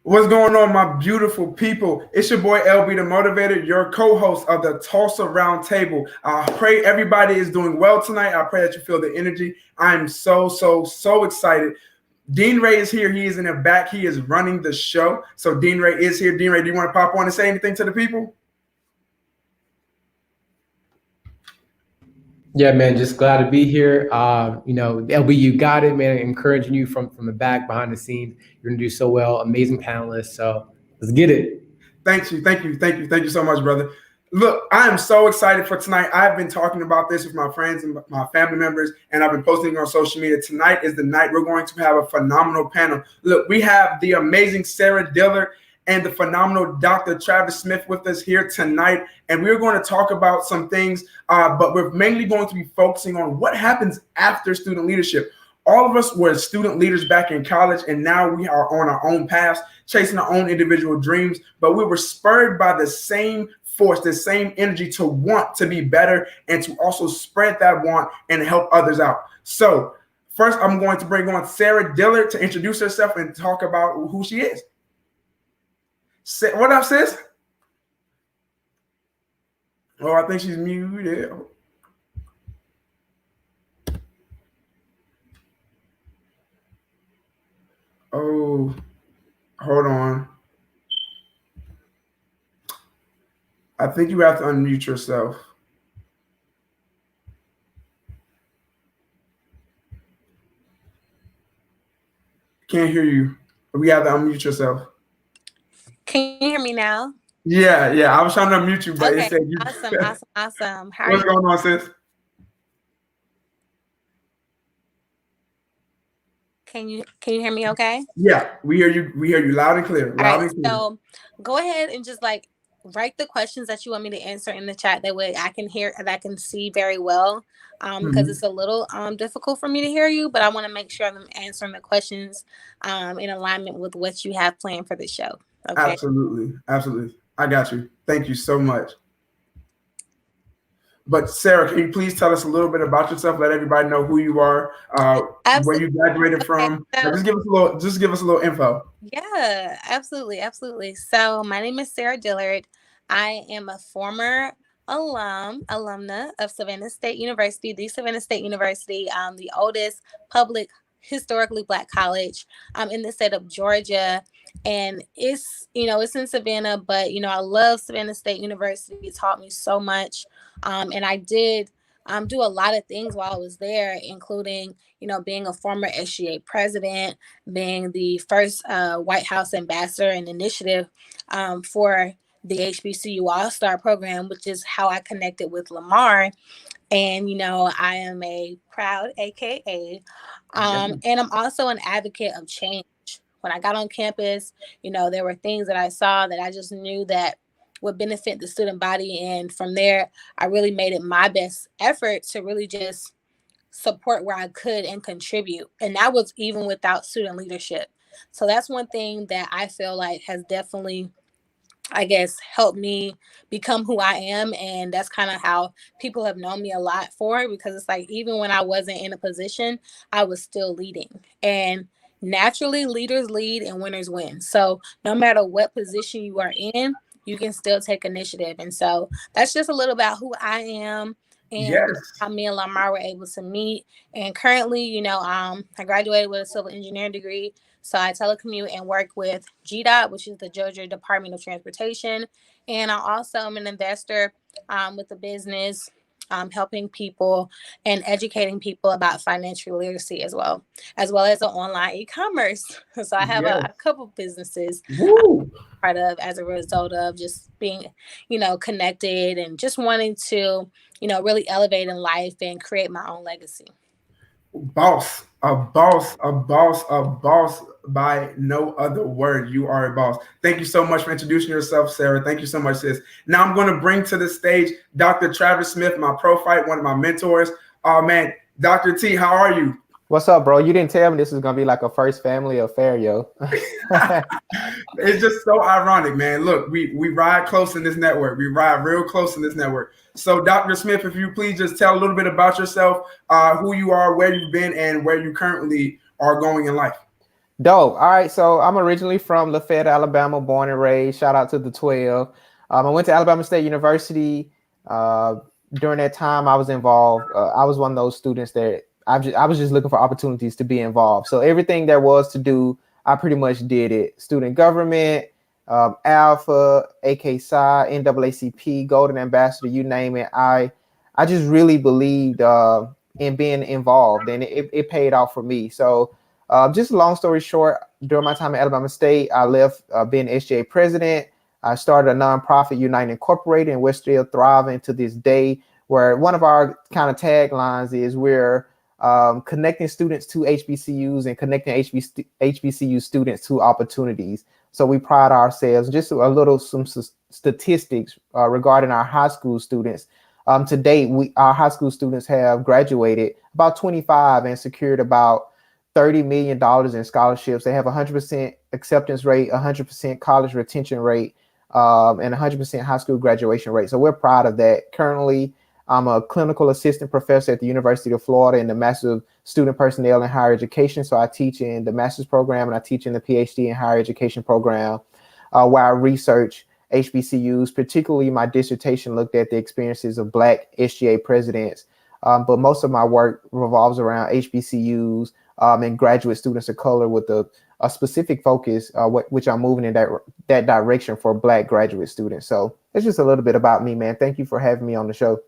What's going on, my beautiful people? It's your boy LB the Motivator, your co-host of the Tulsa Roundtable. I pray everybody is doing well tonight. I pray that you feel the energy. I'm so excited. Dean Ray is here. He is in the back. He is running the show. So Dean Ray is here. Dean Ray, do you want to pop on and say anything to the people? Yeah, man, just glad to be here. LB, you got it, man. Encouraging you from the back, behind the scenes. You're gonna do so well. Amazing panelists. So let's get it. Thank you so much, brother. Look, I am so excited for tonight. I've been talking about this with my friends and my family members, and I've been posting on social media. Tonight is the night we're going to have a phenomenal panel. Look, we have the amazing Sarah Dillard and the phenomenal Dr. Travis Smith with us here tonight. And we're going to talk about some things, but we're mainly going to be focusing on what happens after student leadership. All of us were student leaders back in college, and now we are on our own paths, chasing our own individual dreams, but we were spurred by the same force, the same energy to want to be better and to also spread that want and help others out. So first, I'm going to bring on Sarah Dillard to introduce herself and talk about who she is. What up, sis? Oh, I think she's muted. Oh, hold on. I think you have to unmute yourself. Can't hear you. We have to unmute yourself. Can you hear me now? Yeah. I was trying to unmute you, but okay. It said you. Awesome. What's going on, sis? Can you hear me okay? Yeah, we hear you. We hear you loud and clear. So go ahead and just write the questions that you want me to answer in the chat. That way I can hear and I can see very well. Because it's a little difficult for me to hear you, but I want to make sure I'm answering the questions in alignment with what you have planned for the show. Okay. Absolutely. I got you. Thank you so much. But Sarah, can you please tell us a little bit about yourself? Let everybody know who you are, where you graduated from. Just give us a little info. Yeah, absolutely. So my name is Sarah Dillard. I am a former alumna of Savannah State University, the Savannah State University, the oldest public historically Black college in the state of Georgia. And it's in Savannah, but I love Savannah State University. It taught me so much. And I did do a lot of things while I was there, including, being a former SGA president, being the first White House ambassador and initiative for the HBCU All-Star program, which is how I connected with Lamar. And, I am a proud AKA, and I'm also an advocate of change. When I got on campus, there were things that I saw that I just knew that would benefit the student body. And from there, I really made it my best effort to really just support where I could and contribute. And that was even without student leadership. So that's one thing that I feel like has definitely, I guess, helped me become who I am. And that's kind of how people have known me a lot for, because it's like, even when I wasn't in a position, I was still leading. And naturally, leaders lead and winners win. So no matter what position you are in, you can still take initiative. And so that's just a little about who I am and how me and Lamar were able to meet. And currently, I graduated with a civil engineering degree. So I telecommute and work with GDOT, which is the Georgia Department of Transportation. And I also am an investor with the business, helping people and educating people about financial literacy as well as an online e-commerce. So I have a couple businesses part of as a result of just being, connected and just wanting to, really elevate in life and create my own legacy. A boss by no other word. You are a boss. Thank you so much for introducing yourself, Sarah. Thank you so much, sis. Now I'm going to bring to the stage Dr. Travis Smith, my pro fight, one of my mentors. Oh man, Dr. T, how are you? What's up, bro? You didn't tell me this was gonna be like a first family affair, yo. It's just so ironic, man. Look, we ride close in this network. We ride real close in this network. So, Dr. Smith, if you please just tell a little bit about yourself, who you are, where you've been, and where you currently are going in life. Dope. All right. So I'm originally from Lafayette, Alabama, born and raised. Shout out to the 12. I went to Alabama State University. Uh, During that time, I was involved. I was one of those students that I was just looking for opportunities to be involved. So everything there was to do, I pretty much did it. Student government, Alpha, AK Psi, NAACP, Golden Ambassador, you name it. I just really believed in being involved, and it paid off for me. So just a long story short, during my time at Alabama State, I left being SGA president. I started a nonprofit, United Incorporated, and we're still thriving to this day, where one of our kind of taglines is we're connecting students to HBCUs and connecting HBCU students to opportunities. So we pride ourselves, just some statistics regarding our high school students. To date, our high school students have graduated about 25 and secured about $30 million in scholarships. They have 100% acceptance rate, 100% college retention rate, and 100% high school graduation rate. So we're proud of that. Currently, I'm a clinical assistant professor at the University of Florida in the Master of Student Personnel in Higher Education. So I teach in the master's program and I teach in the PhD in higher education program, where I research HBCUs. Particularly, my dissertation looked at the experiences of Black SGA presidents. But most of my work revolves around HBCUs and graduate students of color with a specific focus, which I'm moving in that direction for Black graduate students. So it's just a little bit about me, man. Thank you for having me on the show.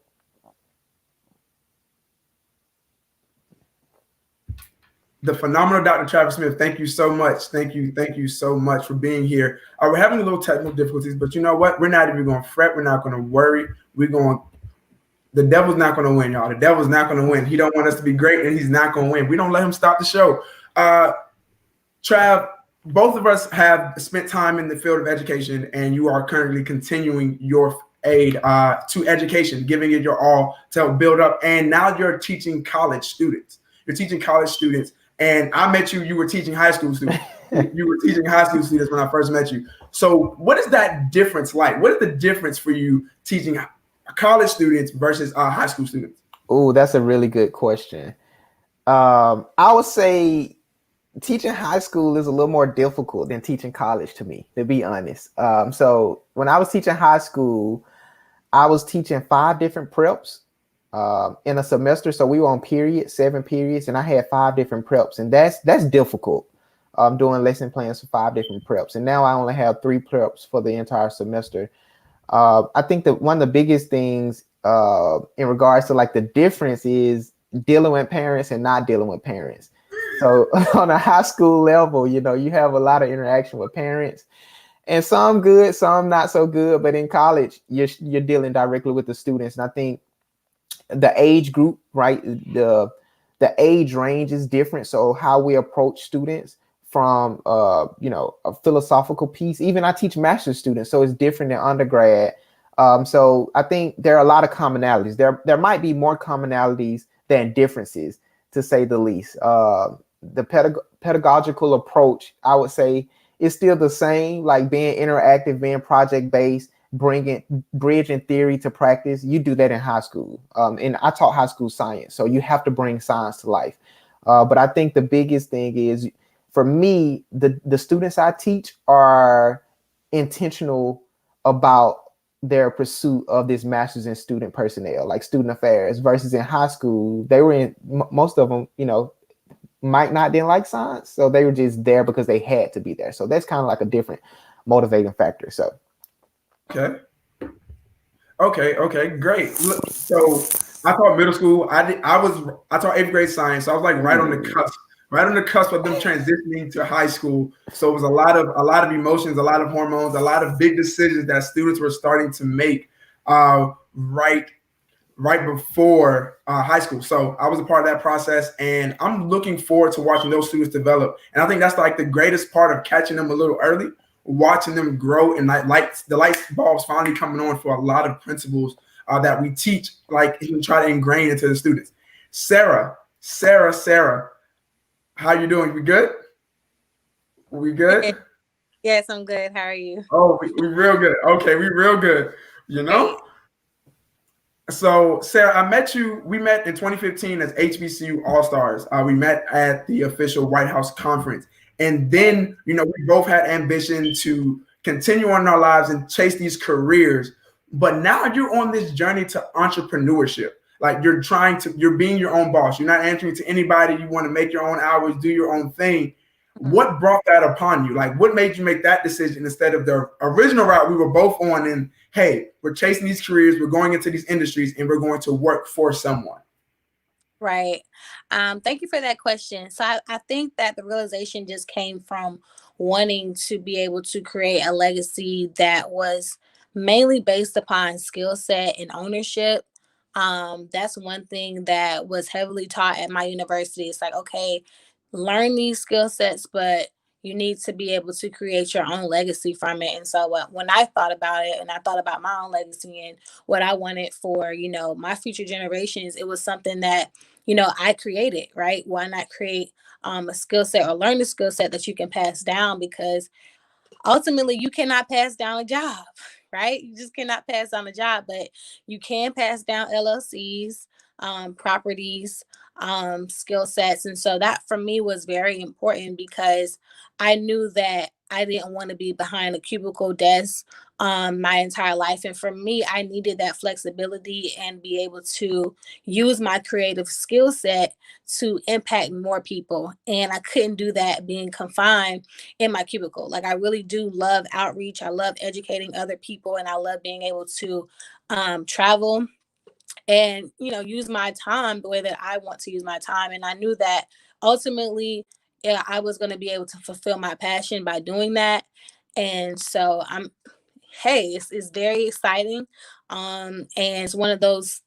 The phenomenal Dr. Travis Smith, thank you so much. Thank you so much for being here. We're having a little technical difficulties, but you know what? We're not even going to fret. We're not going to worry. The devil's not going to win, y'all. The devil's not going to win. He don't want us to be great, and he's not going to win. We don't let him stop the show. Trav, both of us have spent time in the field of education, and you are currently continuing your aid to education, giving it your all to help build up. And now you're teaching college students. And I met you, you were teaching high school students. You were teaching high school students when I first met you. So what is that difference like? What is the difference for you teaching college students versus high school students? Oh, that's a really good question. I would say teaching high school is a little more difficult than teaching college to me, to be honest. So when I was teaching high school, I was teaching 5 different preps in a semester. So we were on 7 periods, and I had 5 different preps, and that's difficult. Doing lesson plans for 5 different preps, and now I only have 3 preps for the entire semester. I think that one of the biggest things in regards to like the difference is dealing with parents and not dealing with parents. So on a high school level, you know, you have a lot of interaction with parents, and some good, some not so good. But in college, you're dealing directly with the students, and I think the age group, right? The age range is different. So how we approach students from a philosophical piece. Even I teach master's students, so it's different than undergrad. So I think there are a lot of commonalities. There might be more commonalities than differences, to say the least. The pedagogical approach, I would say, is still the same, like being interactive, being project-based, bridging theory to practice. You do that in high school. And I taught high school science, so you have to bring science to life. But I think the biggest thing is, for me, the students I teach are intentional about their pursuit of this master's in student personnel, like student affairs, versus in high school, they were most of them, didn't like science. So they were just there because they had to be there. So that's kind of like a different motivating factor. So. Okay, great. Look, so I taught middle school. I taught 8th grade science. So I was like right on the cusp of them transitioning to high school. So it was a lot of emotions, a lot of hormones, a lot of big decisions that students were starting to make right before high school. So I was a part of that process, and I'm looking forward to watching those students develop. And I think that's like the greatest part of catching them a little early, watching them grow, and the light bulbs finally coming on for a lot of principles that we teach, like even try to ingrain into the students. Sarah, how you doing? We good? Yes, I'm good. How are you? Oh, we real good. Okay, we real good. So Sarah, we met in 2015 as HBCU All-Stars. We met at the official White House conference. And then, you know, we both had ambition to continue on in our lives and chase these careers. But now you're on this journey to entrepreneurship. Like you're being your own boss. You're not answering to anybody. You want to make your own hours, do your own thing. What brought that upon you? Like, what made you make that decision instead of the original route we were both on? And hey, we're chasing these careers, we're going into these industries, and we're going to work for someone. Right. Thank you for that question. So I think that the realization just came from wanting to be able to create a legacy that was mainly based upon skill set and ownership. That's one thing that was heavily taught at my university. It's like, okay, learn these skill sets, but you need to be able to create your own legacy from it. And so when I thought about it and I thought about my own legacy and what I wanted for, you know, my future generations, it was something that, you know, I created, right? Why not create a skill set or learn the skill set that you can pass down? Because ultimately you cannot pass down a job, right? You just cannot pass down a job, but you can pass down LLCs, properties, skill sets. And so that for me was very important because I knew that I didn't want to be behind a cubicle desk my entire life. And for me, I needed that flexibility and be able to use my creative skill set to impact more people. And I couldn't do that being confined in my cubicle. Like, I really do love outreach. I love educating other people, and I love being able to travel and, you know, use my time the way that I want to use my time. And I knew that ultimately, yeah, I was going to be able to fulfill my passion by doing that. And so hey, it's very exciting. And it's one of those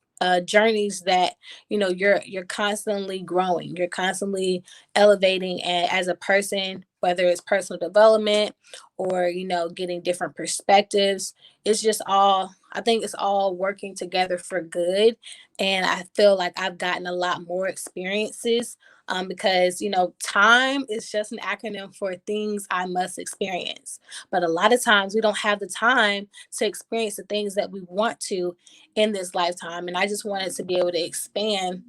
journeys that, you know, you're constantly growing, you're constantly elevating as a person, whether it's personal development or, you know, getting different perspectives. It's just all, I think it's all working together for good. And I feel like I've gotten a lot more experiences because, you know, time is just an acronym for things I must experience. But a lot of times we don't have the time to experience the things that we want to in this lifetime. And I just wanted to be able to expand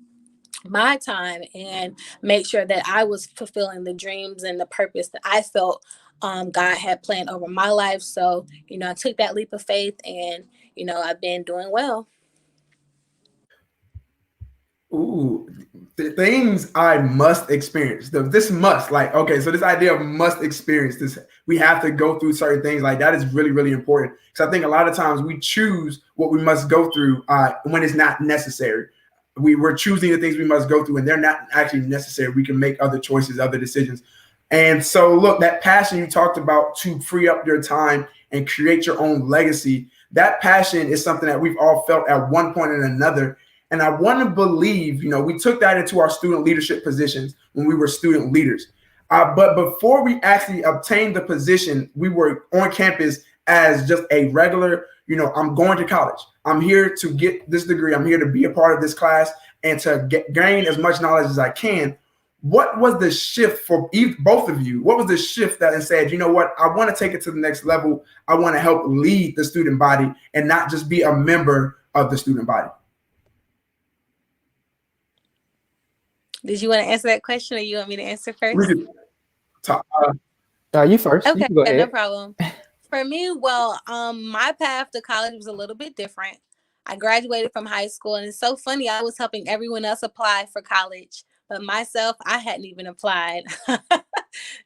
my time and make sure that I was fulfilling the dreams and the purpose that I felt God had planned over my life. So, you know, I took that leap of faith and, you know, I've been doing well. Ooh, the things I must experience. This must, like, okay, so this idea of must experience this, we have to go through certain things. Like, that is really, really important. Because I think a lot of times we choose what we must go through when it's not necessary. We're choosing the things we must go through, and they're not actually necessary. We can make other choices, other decisions. And so, look, that passion you talked about to free up your time and create your own legacy, that passion is something that we've all felt at one point or another. And I want to believe, you know, we took that into our student leadership positions when we were student leaders. But before we actually obtained the position, we were on campus as just a regular, you know, I'm going to college. I'm here to get this degree. I'm here to be a part of this class and to gain as much knowledge as I can. What was the shift for both of you? What was the shift that said, you know what, I want to take it to the next level. I want to help lead the student body and not just be a member of the student body? Did you want to answer that question or you want me to answer first? We could talk. You first. Okay, you can go no ahead. problem. For me, well, my path to college was a little bit different. I graduated from high school, and it's so funny. I was helping everyone else apply for college, but myself, I hadn't even applied.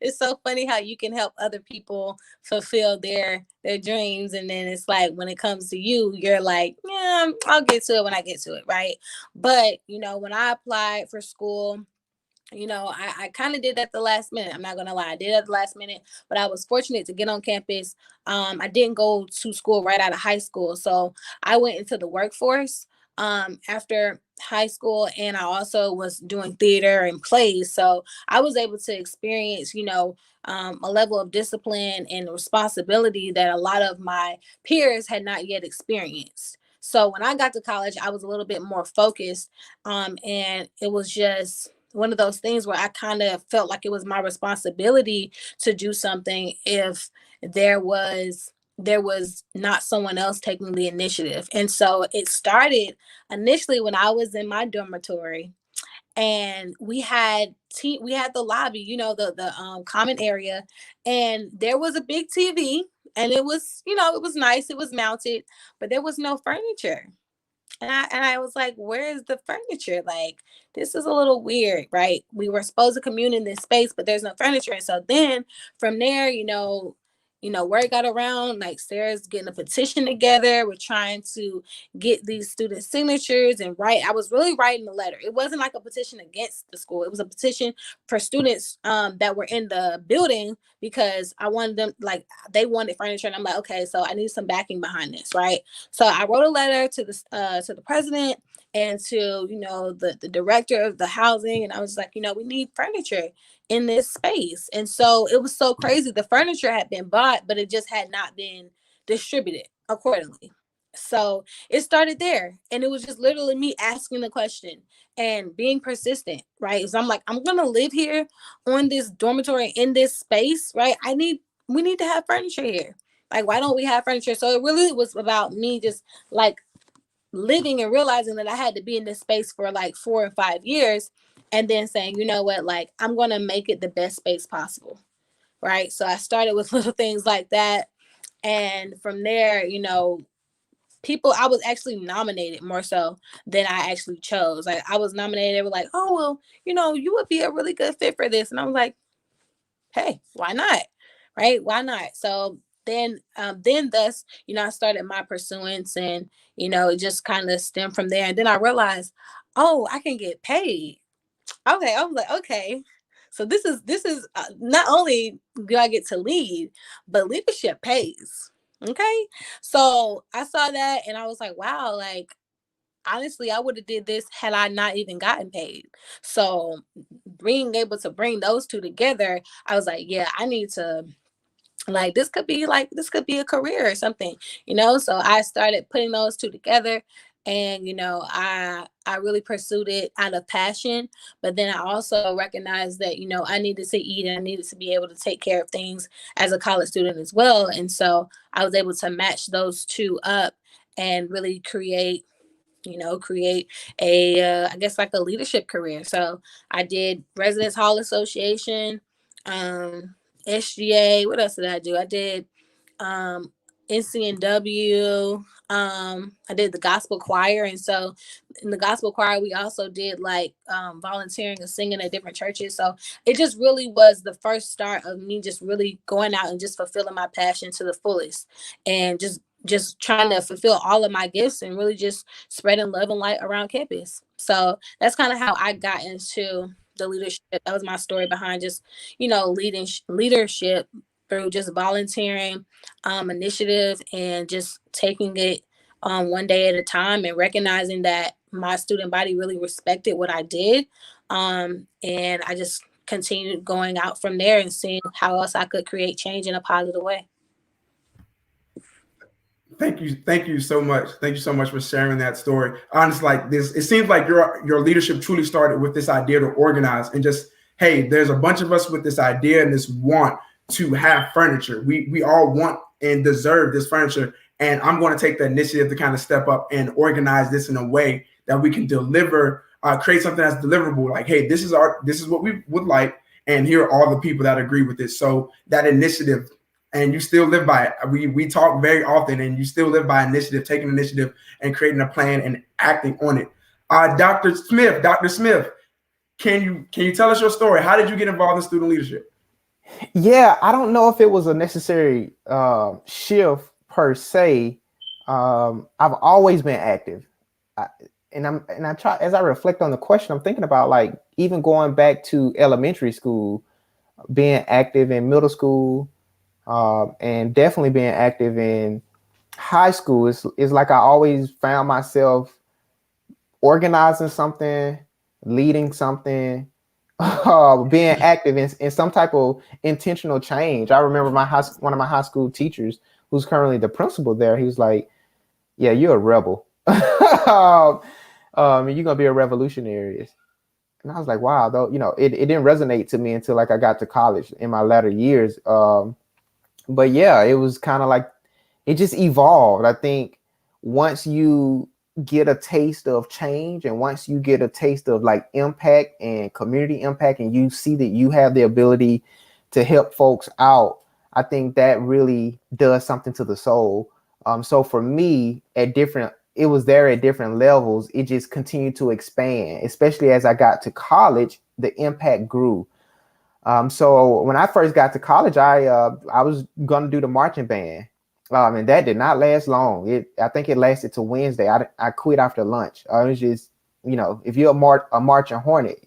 It's so funny how you can help other people fulfill their dreams, and then it's like when it comes to you, you're like, yeah, I'll get to it when I get to it, right? But you know, when I applied for school, you know, I kind of did at the last minute. I'm not gonna lie, I did at the last minute, but I was fortunate to get on campus. I didn't go to school right out of high school, so I went into the workforce after high school, and I also was doing theater and plays. So I was able to experience, you know, a level of discipline and responsibility that a lot of my peers had not yet experienced. So when I got to college, I was a little bit more focused, and it was just one of those things where I kind of felt like it was my responsibility to do something if there was not someone else taking the initiative. And so it started initially when I was in my dormitory, and we had the lobby, the common area, and there was a big TV, and it was, it was nice, it was mounted, but there was no furniture. And I was like, where's the furniture? Like, this is a little weird, right? We were supposed to commune in this space, but there's no furniture. And so then from there, word got around, like Sarah's getting a petition together. We're trying to get these student signatures and write. I was really writing the letter. It wasn't like a petition against the school. It was a petition for students that were in the building, because I wanted them, like, they wanted furniture. And I'm like, okay, so I need some backing behind this, right? So I wrote a letter to the president and to, the director of the housing. And I was like, we need furniture in this space. And so it was so crazy. The furniture had been bought, but it just had not been distributed accordingly. So it started there. And it was just literally me asking the question and being persistent, right? So I'm like, I'm going to live here on this dormitory in this space, right? We need to have furniture here. Like, why don't we have furniture? So it really was about me just like living and realizing that I had to be in this space for like 4 or 5 years, and then saying, you know what, like, I'm going to make it the best space possible. Right. So I started with little things like that. And from there, I was actually nominated more so than I actually chose. Like, I was nominated. They were like, oh, well, you would be a really good fit for this. And I was like, hey, why not? Right? Why not? So then thus, I started my pursuance, and, it just kind of stemmed from there. And then I realized, oh, I can get paid. Okay. I was like, okay. So this is not only do I get to lead, but leadership pays. Okay. So I saw that and I was like, wow, like, honestly, I would have did this had I not even gotten paid. So being able to bring those two together, I was like, yeah, I need to, like, this could be a career or something, So I started putting those two together, and I really pursued it out of passion. But then I also recognized that I needed to eat, and I needed to be able to take care of things as a college student as well. And so I was able to match those two up and really create I guess, like a leadership career. So I did Residence Hall Association, SGA. What else did I do? I did NCNW. I did the gospel choir. And so in the gospel choir, we also did like volunteering and singing at different churches. So it just really was the first start of me just really going out and just fulfilling my passion to the fullest, and just trying to fulfill all of my gifts and really just spreading love and light around campus. So that's kind of how I got into the leadership. That was my story behind just, leadership through just volunteering, initiative, and just taking it one day at a time, and recognizing that my student body really respected what I did. And I just continued going out from there and seeing how else I could create change in a positive way. Thank you so much. Thank you so much for sharing that story. Honestly, like this, it seems like your leadership truly started with this idea to organize and just, hey, there's a bunch of us with this idea and this want to have furniture. We all want and deserve this furniture, and I'm going to take the initiative to kind of step up and organize this in a way that we can deliver, create something that's deliverable. Like, hey, this is what we would like, and here are all the people that agree with this. So that initiative. And you still live by it. We talk very often, and you still live by initiative, taking initiative and creating a plan and acting on it. Dr. Smith, can you tell us your story? How did you get involved in student leadership? Yeah, I don't know if it was a necessary shift per se. I've always been active, I try, as I reflect on the question, I'm thinking about, like, even going back to elementary school, being active in middle school. And definitely being active in high school is like I always found myself organizing something, leading something, being active in some type of intentional change. I remember one of my high school teachers, who's currently the principal there. He was like, "Yeah, you're a rebel. You're gonna be a revolutionary." And I was like, "Wow!" Though it didn't resonate to me until, like, I got to college in my latter years. But yeah, it was kind of like it just evolved. I think once you get a taste of change, and once you get a taste of like impact and community impact, and you see that you have the ability to help folks out, I think that really does something to the soul. So for me, it was there at different levels. It just continued to expand, especially as I got to college, the impact grew. So when I first got to college, I was gonna do the marching band, and that did not last long. I think it lasted to Wednesday. I quit after lunch. It was just, if you're a marching hornet,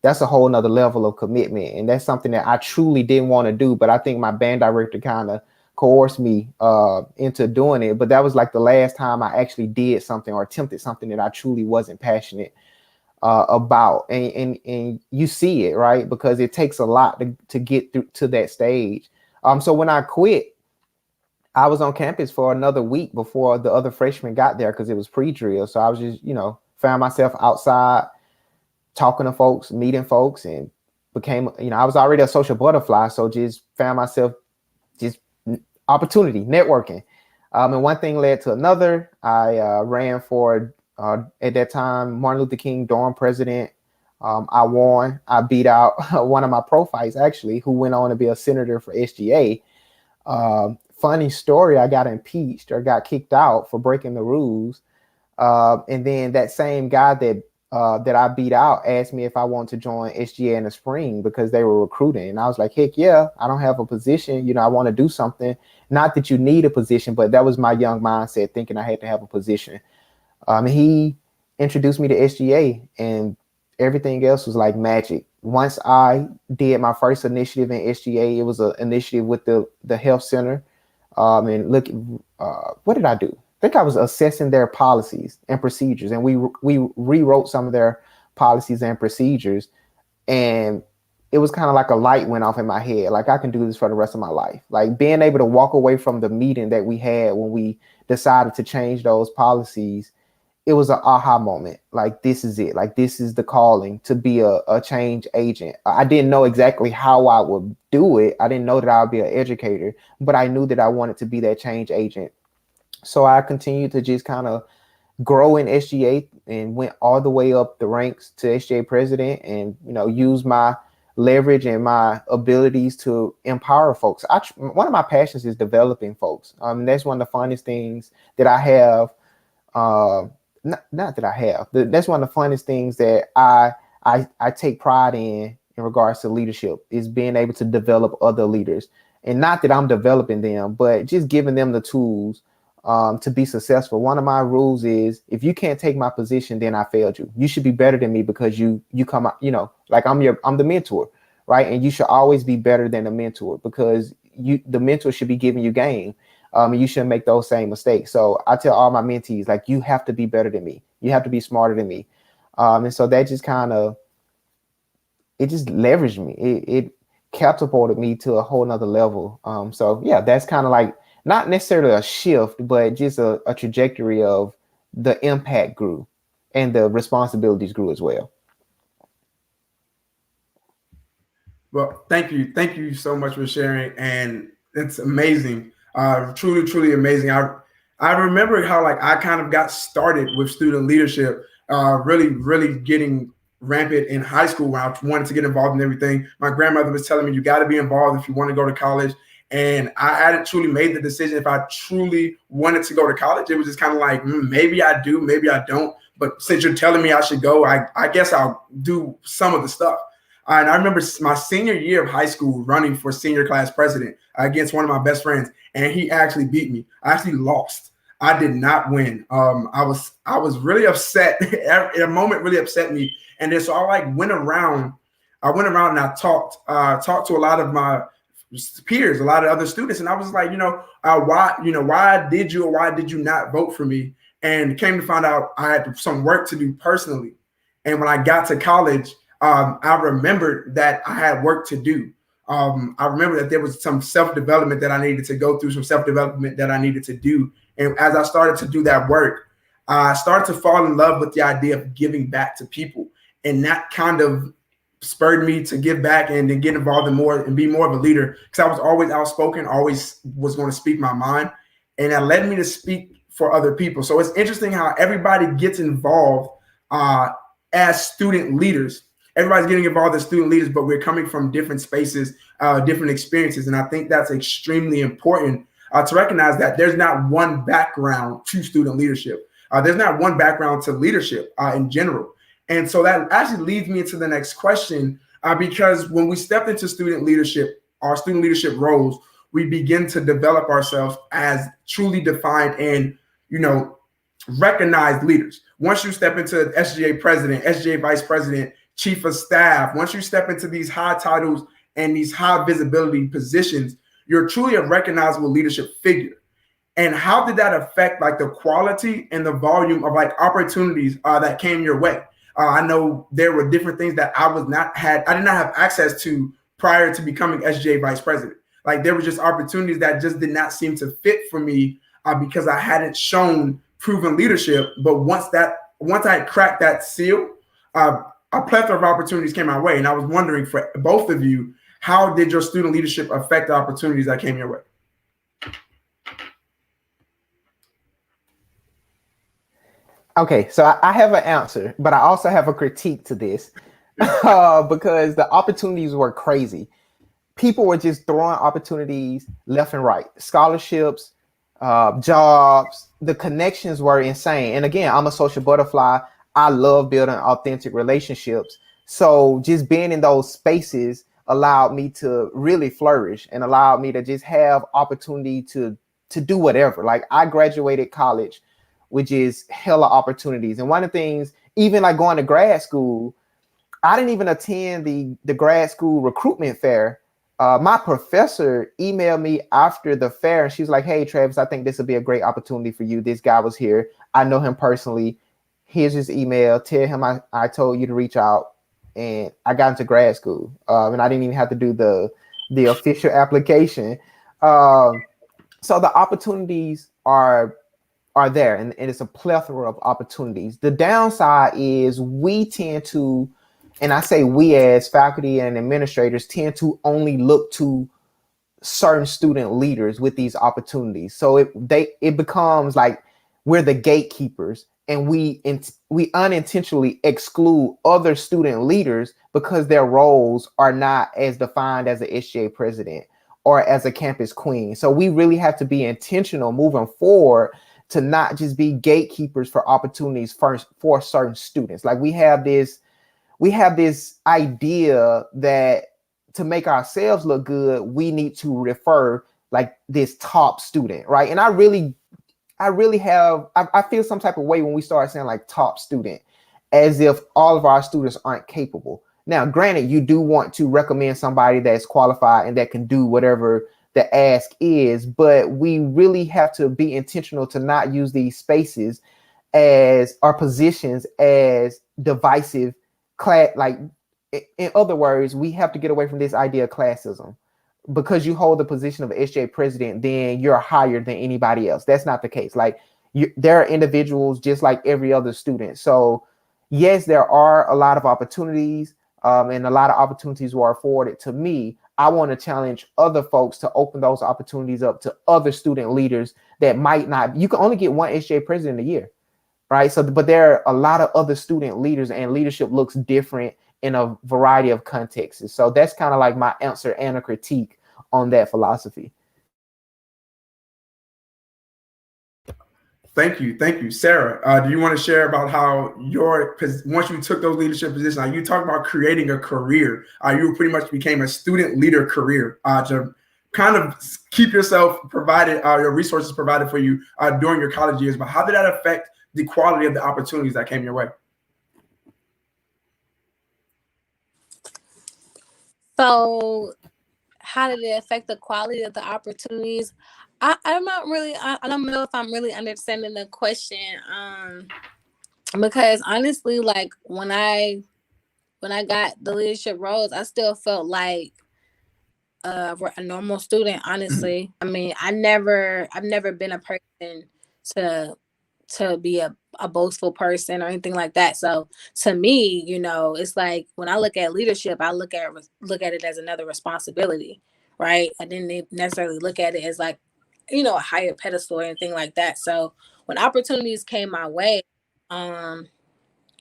that's a whole nother level of commitment, and that's something that I truly didn't want to do. But I think my band director kind of coerced me into doing it. But that was like the last time I actually did something or attempted something that I truly wasn't passionate about, and you see it, right? Because it takes a lot to get through to that stage. So when I quit, I was on campus for another week before the other freshmen got there because it was pre-drill. So I was just, found myself outside talking to folks, meeting folks, and became, I was already a social butterfly. So just found myself just opportunity, networking. And one thing led to another. I ran for at that time Martin Luther King dorm president. I won. I beat out one of my pro fights, actually, who went on to be a senator for SGA. Funny story, I got impeached or got kicked out for breaking the rules. And then that same guy that I beat out asked me if I wanted to join SGA in the spring because they were recruiting. And I was like, heck yeah, I don't have a position. I want to do something. Not that you need a position, but that was my young mindset, thinking I had to have a position. He introduced me to SGA, and everything else was like magic. Once I did my first initiative in SGA, it was an initiative with the health center. And look, what did I do? I think I was assessing their policies and procedures, and we rewrote some of their policies and procedures, and it was kind of like a light went off in my head. Like, I can do this for the rest of my life. Like, being able to walk away from the meeting that we had when we decided to change those policies, it was an aha moment. Like, this is it. Like, this is the calling to be a change agent. I didn't know exactly how I would do it. I didn't know that I would be an educator, but I knew that I wanted to be that change agent. So I continued to just kind of grow in SGA and went all the way up the ranks to SGA president, and, use my leverage and my abilities to empower folks. One of my passions is developing folks. That's one of the funnest things that I have. Not that I have. That's one of the funnest things that I take pride in regards to leadership, is being able to develop other leaders. And not that I'm developing them, but just giving them the tools to be successful. One of my rules is, if you can't take my position, then I failed you. You should be better than me because you come out, like I'm the mentor, right? And you should always be better than the mentor, because the mentor should be giving you game. You shouldn't make those same mistakes. So I tell all my mentees, like, you have to be better than me. You have to be smarter than me. And so that just it just leveraged me. It catapulted me to a whole nother level. So yeah, that's kind of like, not necessarily a shift, but just a trajectory of the impact grew and the responsibilities grew as well. Well, thank you. Thank you so much for sharing. And it's amazing. Truly, truly amazing. I remember how, like, I kind of got started with student leadership, really, really getting rampant in high school when I wanted to get involved in everything. My grandmother was telling me, you got to be involved if you want to go to college. And I hadn't truly made the decision if I truly wanted to go to college. It was just kind of like, maybe I do, maybe I don't. But since you're telling me I should go, I guess I'll do some of the stuff. And I remember my senior year of high school running for senior class president against one of my best friends, and he actually beat me. I actually lost. I did not win. I was really upset. A moment really upset me. And then so I went around and I talked to a lot of my peers, a lot of other students, and I was like, why did you or why did you not vote for me? And came to find out I had some work to do personally. And when I got to college, I remembered that I had work to do. I remember that there was some self-development that I needed to go through, some self-development that I needed to do. And as I started to do that work, I started to fall in love with the idea of giving back to people. And that kind of spurred me to give back and then get involved in more and be more of a leader, because I was always outspoken, always was going to speak my mind. And that led me to speak for other people. So it's interesting how everybody gets involved as student leaders. Everybody's getting involved as student leaders, but we're coming from different spaces, different experiences. And I think that's extremely important to recognize that there's not one background to student leadership. There's not one background to leadership in general. And so that actually leads me into the next question, because when we stepped into student leadership, our student leadership roles, we begin to develop ourselves as truly defined and, recognized leaders. Once you step into SGA president, SGA vice president, chief of staff, once you step into these high titles and these high visibility positions, you're truly a recognizable leadership figure. And how did that affect like the quality and the volume of like opportunities that came your way? I know there were different things that I did not have access to prior to becoming SGA vice president. Like there were just opportunities that just did not seem to fit for me because I hadn't shown proven leadership. But once I cracked that seal, a plethora of opportunities came my way. And I was wondering for both of you, how did your student leadership affect the opportunities that came your way? Okay, so I have an answer, but I also have a critique to this because the opportunities were crazy. People were just throwing opportunities left and right, scholarships, jobs. The connections were insane. And again, I'm a social butterfly. I love building authentic relationships. So just being in those spaces allowed me to really flourish and allowed me to just have opportunity to do whatever. Like I graduated college, which is hella opportunities. And one of the things, even like going to grad school, I didn't even attend the grad school recruitment fair. My professor emailed me after the fair and she's like, "Hey, Travis, I think this would be a great opportunity for you. This guy was here. I know him personally. Here's his email. Tell him I told you to reach out." And I got into grad school. And I didn't even have to do the official application. So the opportunities are there, and it's a plethora of opportunities. The downside is we tend to, and I say we as faculty and administrators tend to only look to certain student leaders with these opportunities. So it becomes like we're the gatekeepers, and we unintentionally exclude other student leaders because their roles are not as defined as an SGA president or as a campus queen. So we really have to be intentional moving forward to not just be gatekeepers for opportunities for certain students. Like we have this idea that to make ourselves look good, we need to refer like this top student, right? And I feel some type of way when we start saying like top student, as if all of our students aren't capable. Now, granted, you do want to recommend somebody that's qualified and that can do whatever the ask is, but we really have to be intentional to not use these spaces as our positions as divisive class. Like in other words, we have to get away from this idea of classism. Because you hold the position of SGA president, then you're higher than anybody else. That's not the case. Like there are individuals just like every other student. So yes, there are a lot of opportunities, and a lot of opportunities were afforded to me. I want to challenge other folks to open those opportunities up to other student leaders that might not. You can only get one SGA president a year, right? So, but there are a lot of other student leaders, and leadership looks different in a variety of contexts. So that's kind of like my answer and a critique on that philosophy. Thank you. Sarah, do you want to share about how once you took those leadership positions, like you talked about creating a career, you pretty much became a student leader career to kind of keep yourself provided, your resources provided for you during your college years, but how did that affect the quality of the opportunities that came your way? So how did it affect the quality of the opportunities? I don't know if I'm really understanding the question. Because honestly, like when I got the leadership roles, I still felt like a normal student, honestly. I mean, I've never been a person to be a boastful person or anything like that. So to me, it's like when I look at leadership, I look at it as another responsibility, right? I didn't necessarily look at it as like, a higher pedestal or anything like that. So when opportunities came my way,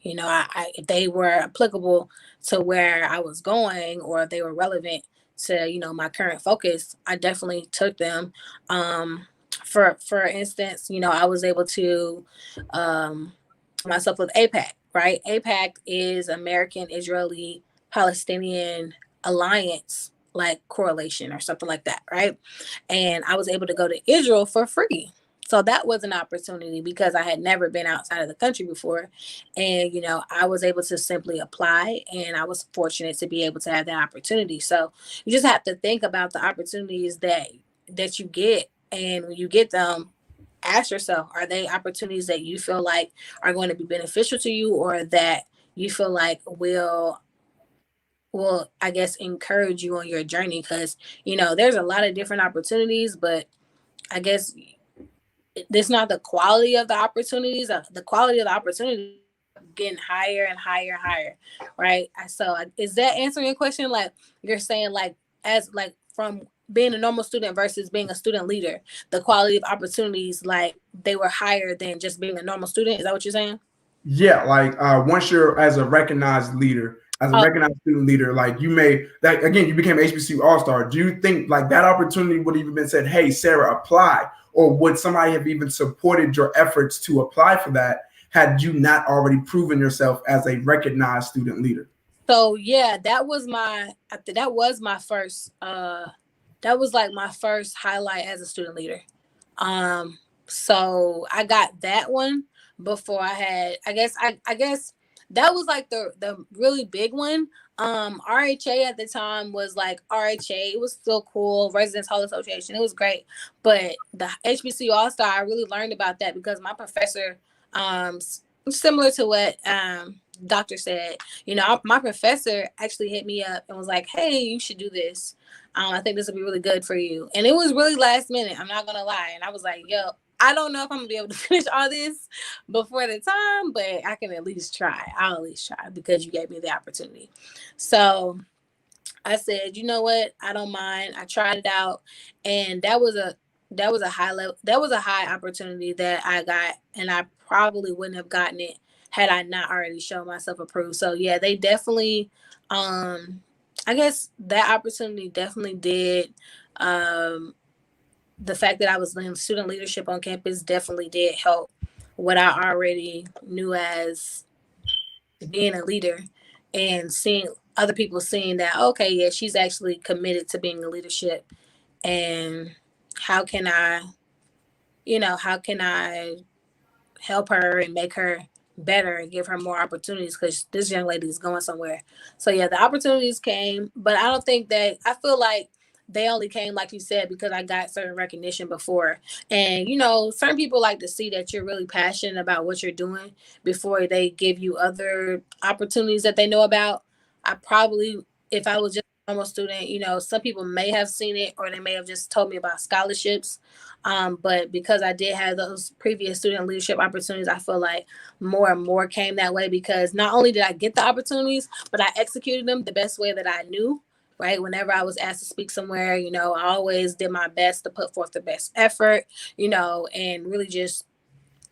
if they were applicable to where I was going, or if they were relevant to, my current focus, I definitely took them. For instance, I was able to myself with APAC, right? APAC is American Israeli Palestinian Alliance, like correlation or something like that, right? And I was able to go to Israel for free. So that was an opportunity because I had never been outside of the country before. And, I was able to simply apply, and I was fortunate to be able to have that opportunity. So you just have to think about the opportunities that you get. And when you get them, ask yourself, are they opportunities that you feel like are going to be beneficial to you, or that you feel like will I guess encourage you on your journey? Because there's a lot of different opportunities, but I guess it's not the quality of the opportunities. The quality of the opportunity getting higher and higher and higher, right? So is that answering your question? Like you're saying, like as like from being a normal student versus being a student leader, the quality of opportunities, like they were higher than just being a normal student. Is that what you're saying? Yeah, like once you're as a recognized leader, as a Oh, recognized student leader, like you may that again, you became HBCU All-Star. Do you think like that opportunity would have even been said, "Hey, Sarah, apply," or would somebody have even supported your efforts to apply for that had you not already proven yourself as a recognized student leader? so yeah, that was my first that was like my first highlight as a student leader. So I got that one before I had, I guess that was like the really big one. RHA at the time was like RHA. It was still cool. Residence Hall Association. It was great. But the HBCU All-Star, I really learned about that because my professor, similar to what Doctor said, my professor actually hit me up and was like, "Hey, you should do this. I think this would be really good for you." And it was really last minute. I'm not gonna lie. And I was like, "Yo, I don't know if I'm gonna be able to finish all this before the time, but I can at least try. I'll at least try because you gave me the opportunity." So I said, "You know what? I don't mind." I tried it out, and that was a high level. That was a high opportunity that I got, and I probably wouldn't have gotten it had I not already shown myself approved. So yeah, they definitely. I guess that opportunity definitely did. The fact that I was in student leadership on campus definitely did help what I already knew as being a leader, and seeing other people seeing that, okay, yeah, she's actually committed to being a leadership. And how can I, how can I help her and make her better and give her more opportunities, because this young lady is going somewhere. So yeah, the opportunities came, but I don't think that, I feel like they only came, like you said, because I got certain recognition before. And certain people like to see that you're really passionate about what you're doing before they give you other opportunities that they know about. I probably, if I was just a normal student, some people may have seen it, or they may have just told me about scholarships. But because I did have those previous student leadership opportunities, I feel like more and more came that way, because not only did I get the opportunities, but I executed them the best way that I knew, right? Whenever I was asked to speak somewhere, I always did my best to put forth the best effort, and really just,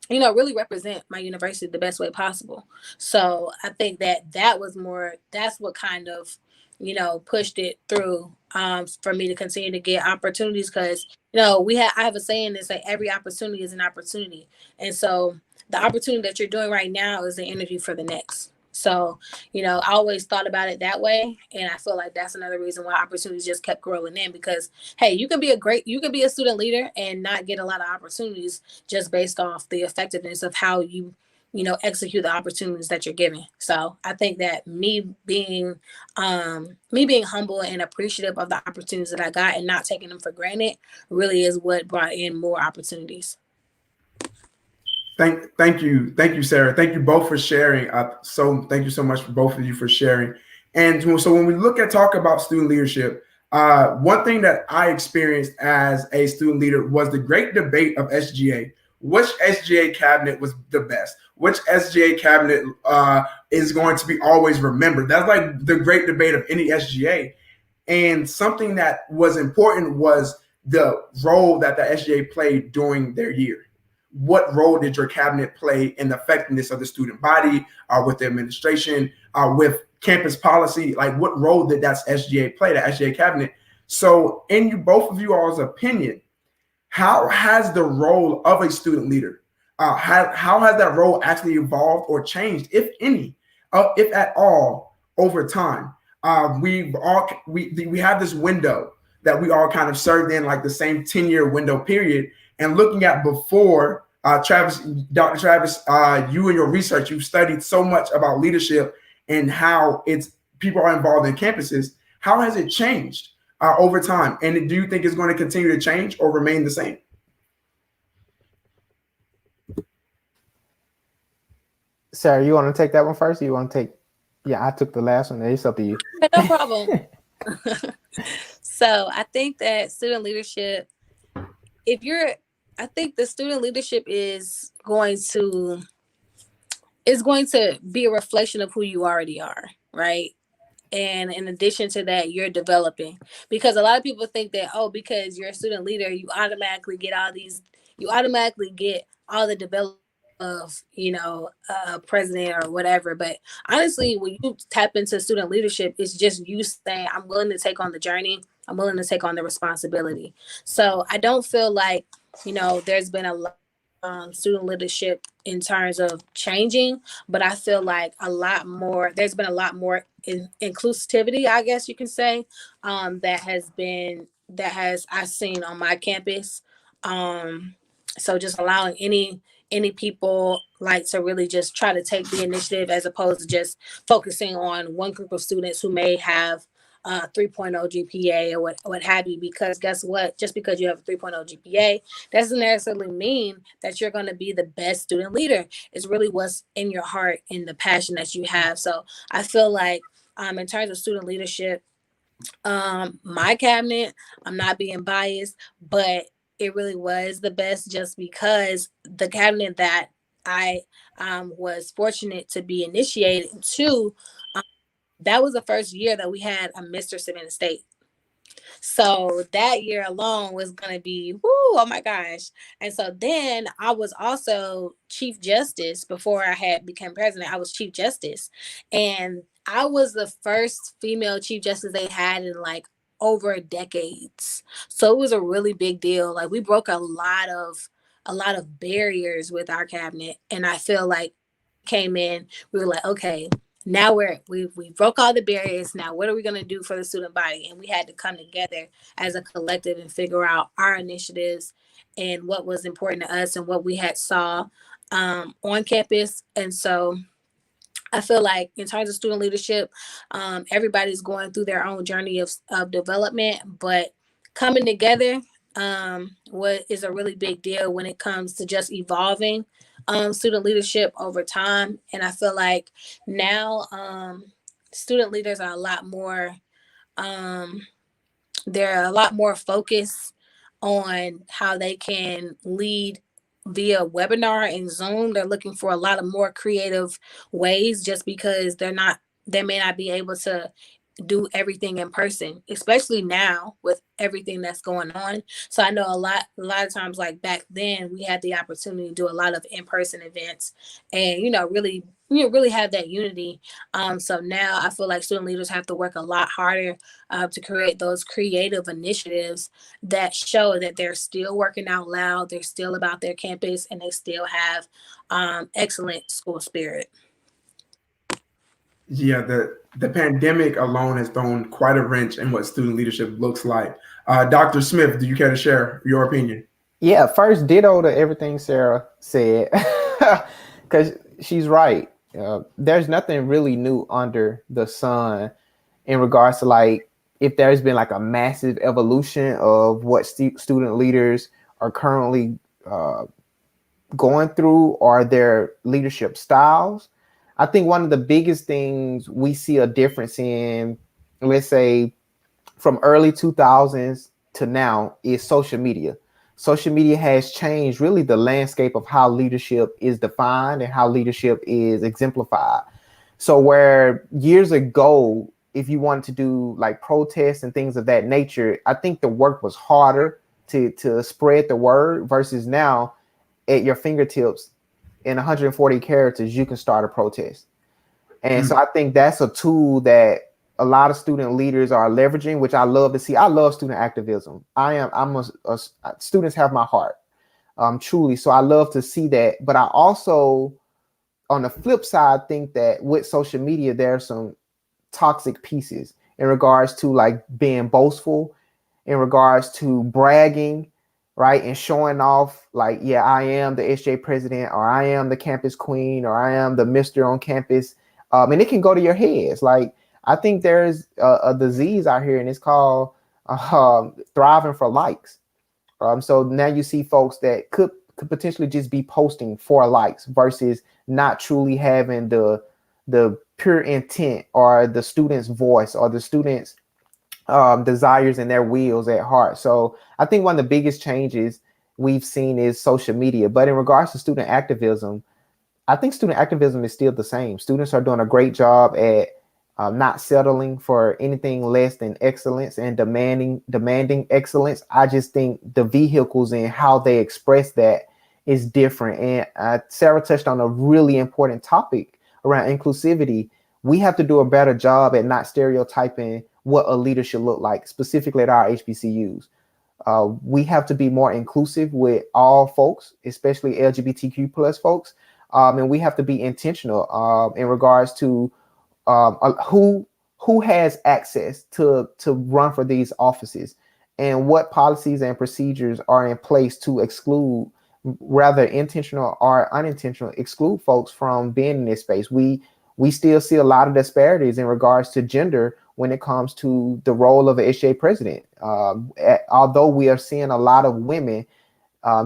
really represent my university the best way possible. So I think that's what kind of, pushed it through, for me to continue to get opportunities. Because, I have a saying that's like, every opportunity is an opportunity. And so the opportunity that you're doing right now is the interview for the next. So, I always thought about it that way. And I feel like that's another reason why opportunities just kept growing in, because, hey, you can be a student leader and not get a lot of opportunities just based off the effectiveness of how you, execute the opportunities that you're given. So I think that me being humble and appreciative of the opportunities that I got and not taking them for granted really is what brought in more opportunities. Thank you, Sarah. Thank you both for sharing. Thank you so much for both of you for sharing. And so when we talk about student leadership, one thing that I experienced as a student leader was the great debate of SGA. Which SGA cabinet was the best? Which SGA cabinet is going to be always remembered? That's like the great debate of any SGA. And something that was important was the role that the SGA played during their year. what role did your cabinet play in the effectiveness of the student body, with the administration, with campus policy? Like, what role did that SGA play, the SGA cabinet? So in both of you all's opinion, how has the role of a student leader, how has that role actually evolved or changed, if any, if at all, over time? We have this window that we all kind of served in, like the same 10-year window period. And looking at before, Travis, Dr. Travis, you and your research, you've studied so much about leadership and how people are involved in campuses. How has it changed over time? And do you think it's going to continue to change or remain the same? Sarah, you want to take that one first? Or you want to take? Yeah, I took the last one. It's up to you. No problem. So I think that student leadership, I think the student leadership is going to be a reflection of who you already are, right? And in addition to that, you're developing, because a lot of people think that, oh, because you're a student leader, you automatically get all the development of, president or whatever. But honestly, when you tap into student leadership, it's just you saying, I'm willing to take on the journey. I'm willing to take on the responsibility. So I don't feel like, there's been a lot student leadership in terms of changing, but I feel like there's been a lot more inclusivity, I guess you can say, that I've seen on my campus. So just allowing any people like to really just try to take the initiative, as opposed to just focusing on one group of students who may have 3.0 GPA or what have you, because guess what? Just because you have a 3.0 GPA doesn't necessarily mean that you're going to be the best student leader. It's really what's in your heart and the passion that you have. So I feel like in terms of student leadership, my cabinet, I'm not being biased, but it really was the best, just because the cabinet that I was fortunate to be initiated to, that was the first year that we had a Mr. Savannah State. So that year alone was going to be, oh my gosh. And so then I was also Chief Justice. Before I had become president, I was Chief Justice. And I was the first female Chief Justice they had in like over decades. So it was a really big deal. Like, we broke a lot of barriers with our cabinet. And I feel like came in, we were like, okay, now we broke all the barriers. Now what are we going to do for the student body? And we had to come together as a collective and figure out our initiatives and what was important to us and what we had saw on campus. And so I feel like in terms of student leadership, everybody's going through their own journey of development, but coming together what is a really big deal when it comes to just evolving student leadership over time. And I feel like now student leaders are a lot more focused on how they can lead via webinar and Zoom. They're looking for a lot of more creative ways, just because they may not be able to do everything in person, especially now with everything that's going on. So I know a lot of times, like back then, we had the opportunity to do a lot of in-person events and really have that unity. So now I feel like student leaders have to work a lot harder to create those creative initiatives that show that they're still working out loud, they're still about their campus, and they still have excellent school spirit. Yeah, the pandemic alone has thrown quite a wrench in what student leadership looks like. Dr. Smith, do you care to share your opinion? Yeah, first, ditto to everything Sarah said, because she's right. There's nothing really new under the sun in regards to like if there's been like a massive evolution of what student leaders are currently going through or their leadership styles. I think one of the biggest things we see a difference in, let's say, from early 2000s to now is social media. Social media has changed really the landscape of how leadership is defined and how leadership is exemplified. So where years ago, if you wanted to do like protests and things of that nature, I think the work was harder to spread the word versus now at your fingertips in 140 characters, you can start a protest. And so I think that's a tool that a lot of student leaders are leveraging, which I love to see. I love student activism. Students have my heart, truly. So I love to see that. But I also, on the flip side, think that with social media, there are some toxic pieces in regards to like being boastful, in regards to bragging, right? And showing off like, yeah, I am the SJ president, or I am the campus queen, or I am the Mr. on campus. And it can go to your heads. Like, I think there's a disease out here, and it's called thriving for likes. So now you see folks that could potentially just be posting for likes versus not truly having the pure intent or the student's voice or the student's desires and their wills at heart. So I think one of the biggest changes we've seen is social media. But in regards to student activism, I think student activism is still the same. Students are doing a great job at not settling for anything less than excellence and demanding excellence. I just think the vehicles and how they express that is different. And Sarah touched on a really important topic around inclusivity. We have to do a better job at not stereotyping what a leader should look like, specifically at our HBCUs. We have to be more inclusive with all folks, especially LGBTQ plus folks. And we have to be intentional in regards to who has access to run for these offices and what policies and procedures are in place to exclude, rather intentional or unintentional, exclude folks from being in this space. We still see a lot of disparities in regards to gender when it comes to the role of an SJ president. Although we are seeing a lot of women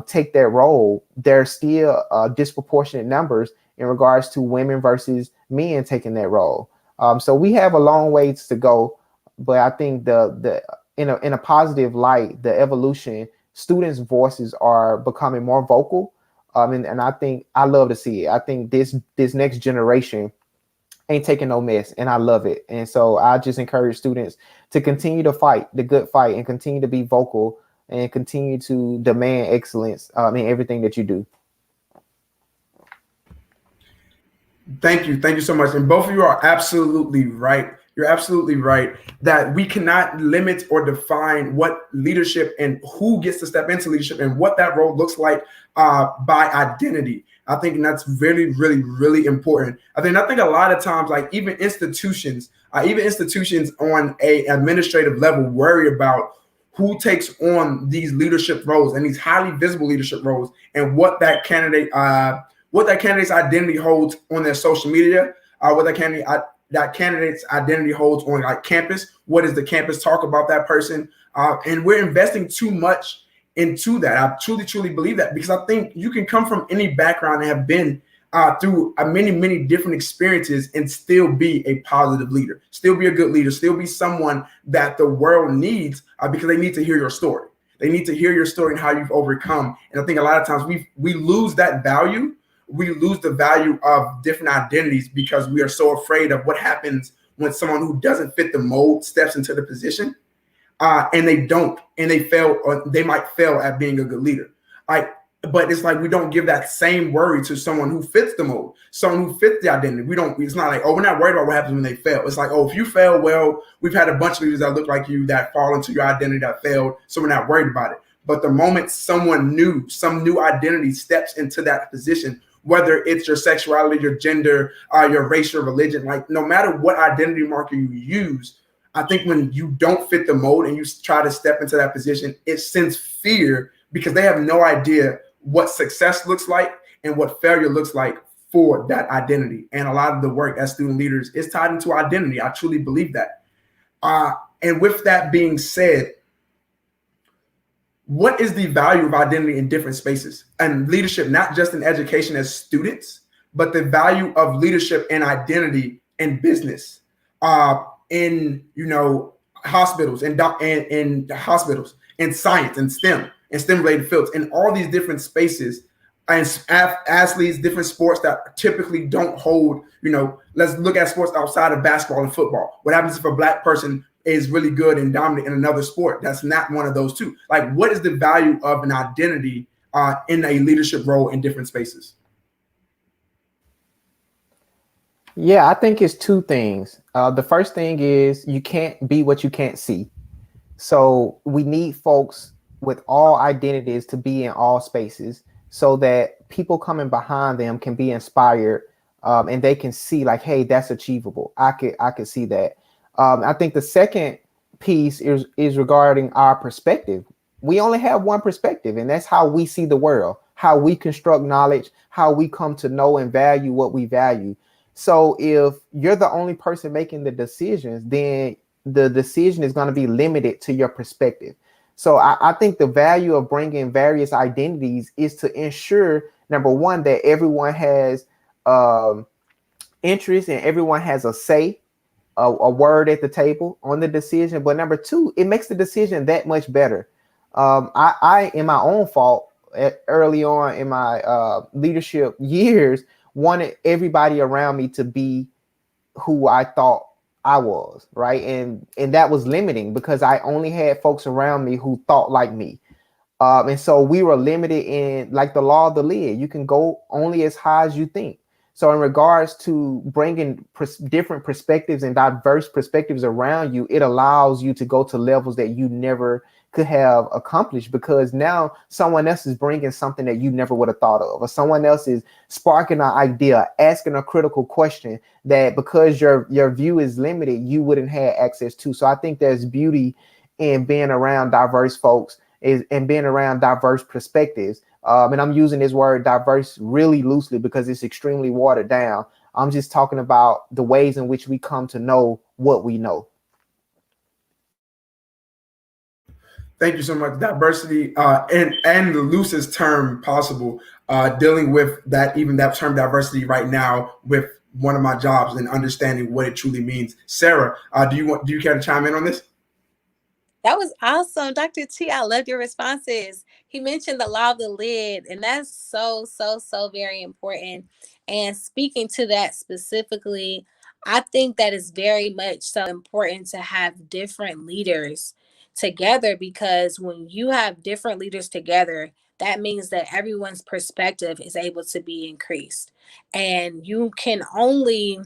take that role, there's still disproportionate numbers in regards to women versus men taking that role. So we have a long ways to go, but I think in a positive light, the evolution, students' voices are becoming more vocal, and I think I love to see it. I think this next generation ain't taking no mess, and I love it. And so I just encourage students to continue to fight the good fight and continue to be vocal and continue to demand excellence in everything that you do. Thank you so much. And both of you are absolutely right. You're absolutely right that we cannot limit or define what leadership and who gets to step into leadership and what that role looks like by identity. I think that's really, really, really important. I think a lot of times, like even institutions on a administrative level worry about who takes on these leadership roles and these highly visible leadership roles and what that candidate's identity holds on their social media, what that candidate's identity holds on like campus. What does the campus talk about that person? And we're investing too much into that. I truly, truly believe that, because I think you can come from any background and have been through many, many different experiences and still be a positive leader, still be a good leader, still be someone that the world needs because they need to hear your story. They need to hear your story and how you've overcome. And I think a lot of times we lose that value. We lose the value of different identities because we are so afraid of what happens when someone who doesn't fit the mold steps into the position and they don't, and they fail, or they might fail at being a good leader. But it's like we don't give that same worry to someone who fits the mold, someone who fits the identity. It's not like, oh, we're not worried about what happens when they fail. It's like, oh, if you fail, well, we've had a bunch of leaders that look like you that fall into your identity that failed, so we're not worried about it. But the moment someone new, some new identity steps into that position, whether it's your sexuality, your gender, your race, your religion, like no matter what identity marker you use, I think when you don't fit the mold and you try to step into that position, it sends fear because they have no idea what success looks like and what failure looks like for that identity. And a lot of the work as student leaders is tied into identity. I truly believe that. And with that being said, what is the value of identity in different spaces and leadership, not just in education as students, but the value of leadership and identity in business, in hospitals and hospitals, in science and STEM and STEM related fields, in all these different spaces, and athletes, different sports that typically don't hold. Let's look at sports outside of basketball and football. What happens if a Black person is really good and dominant in another sport that's not one of those two? Like, what is the value of an identity in a leadership role in different spaces? Yeah, I think it's two things. The first thing is you can't be what you can't see. So we need folks with all identities to be in all spaces so that people coming behind them can be inspired, and they can see like, hey, that's achievable. I could see that. I think the second piece is regarding our perspective. We only have one perspective, and that's how we see the world, how we construct knowledge, how we come to know and value what we value. So if you're the only person making the decisions, then the decision is going to be limited to your perspective. So I think the value of bringing various identities is to ensure, number one, that everyone has um, interest and everyone has a say, a word at the table on the decision. But number two, it makes the decision that much better. I in my own fault, early on in my leadership years, wanted everybody around me to be who I thought I was, right? And that was limiting because I only had folks around me who thought like me. And so we were limited in, like, the law of the lid. You can go only as high as you think. So in regards to bringing different perspectives and diverse perspectives around you, it allows you to go to levels that you never could have accomplished, because now someone else is bringing something that you never would have thought of, or someone else is sparking an idea, asking a critical question that, because your view is limited, you wouldn't have access to. So I think there's beauty in being around diverse folks and being around diverse perspectives. And I'm using this word diverse really loosely because it's extremely watered down. I'm just talking about the ways in which we come to know what we know. Thank you so much. Diversity, and the loosest term possible, dealing with that, even that term diversity right now with one of my jobs and understanding what it truly means. Sarah, do you care to chime in on this? That was awesome. Dr. T, I loved your responses. He mentioned the law of the lid, and that's so, so, so very important. And speaking to that specifically, I think that is very much so important to have different leaders together, because when you have different leaders together, that means that everyone's perspective is able to be increased. And you can only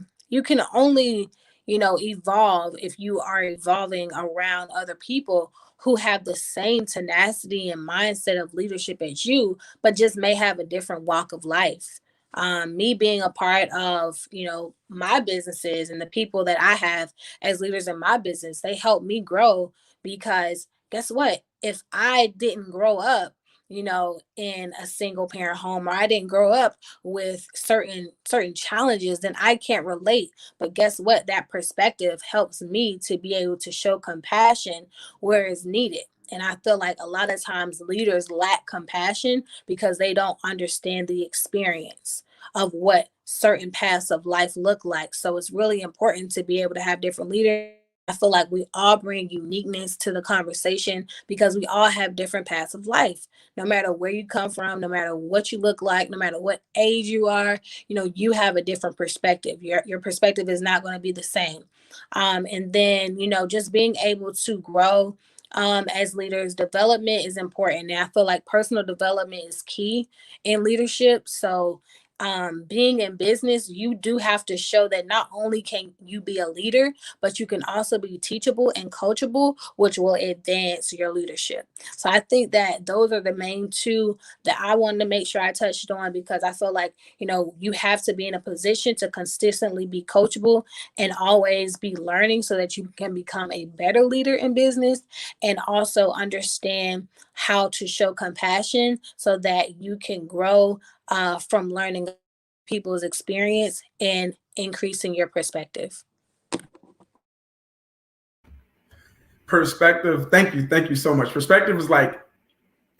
evolve if you are evolving around other people who have the same tenacity and mindset of leadership as you, but just may have a different walk of life. Me being a part of, my businesses and the people that I have as leaders in my business, they help me grow, because guess what? If I didn't grow up, in a single parent home, or I didn't grow up with certain challenges, then I can't relate. But guess what? That perspective helps me to be able to show compassion where it's needed. And I feel like a lot of times leaders lack compassion because they don't understand the experience of what certain paths of life look like. So it's really important to be able to have different leaders. I feel like we all bring uniqueness to the conversation because we all have different paths of life. No matter where you come from, no matter what you look like, no matter what age you are, you have a different perspective. Your perspective is not going to be the same. And then, just being able to grow as leaders, development is important. And I feel like personal development is key in leadership. So being in business, you do have to show that not only can you be a leader, but you can also be teachable and coachable, which will advance your leadership. So I think that those are the main two that I wanted to make sure I touched on, because I feel like, you have to be in a position to consistently be coachable and always be learning so that you can become a better leader in business, and also understand how to show compassion so that you can grow from learning people's experience and increasing your perspective. Perspective. Thank you so much. Perspective is like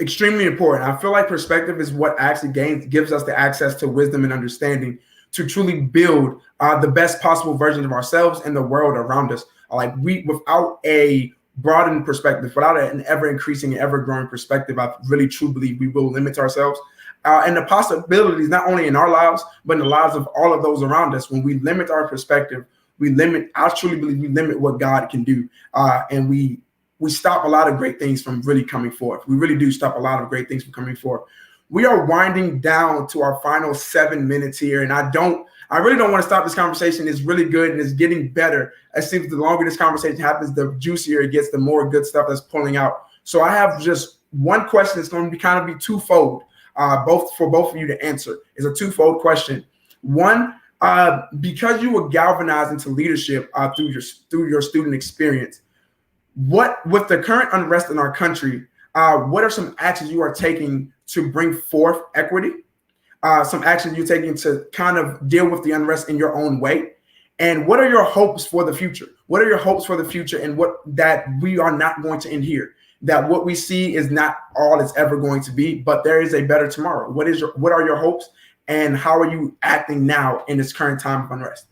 extremely important. I feel like perspective is what actually gives us the access to wisdom and understanding to truly build the best possible version of ourselves and the world around us. Like, without a broadened perspective, without an ever increasing and ever growing perspective, I really truly believe we will limit ourselves. And the possibilities, not only in our lives, but in the lives of all of those around us. When we limit our perspective, I truly believe we limit what God can do. And we stop a lot of great things from really coming forth. We really do stop a lot of great things from coming forth. We are winding down to our final 7 minutes here, and I really don't want to stop this conversation. It's really good and it's getting better. It seems the longer this conversation happens, the juicier it gets, the more good stuff that's pulling out. So I have just one question that's going to be twofold, both of you to answer. It's a twofold question. One, because you were galvanized into leadership through your student experience, what with the current unrest in our country, what are some actions you are taking to bring forth equity? Some actions you're taking to kind of deal with the unrest in your own way? And what are your hopes for the future? What are your hopes for the future, and what that we are not going to end here? That what we see is not all it's ever going to be, but there is a better tomorrow. What are your hopes, and how are you acting now in this current time of unrest?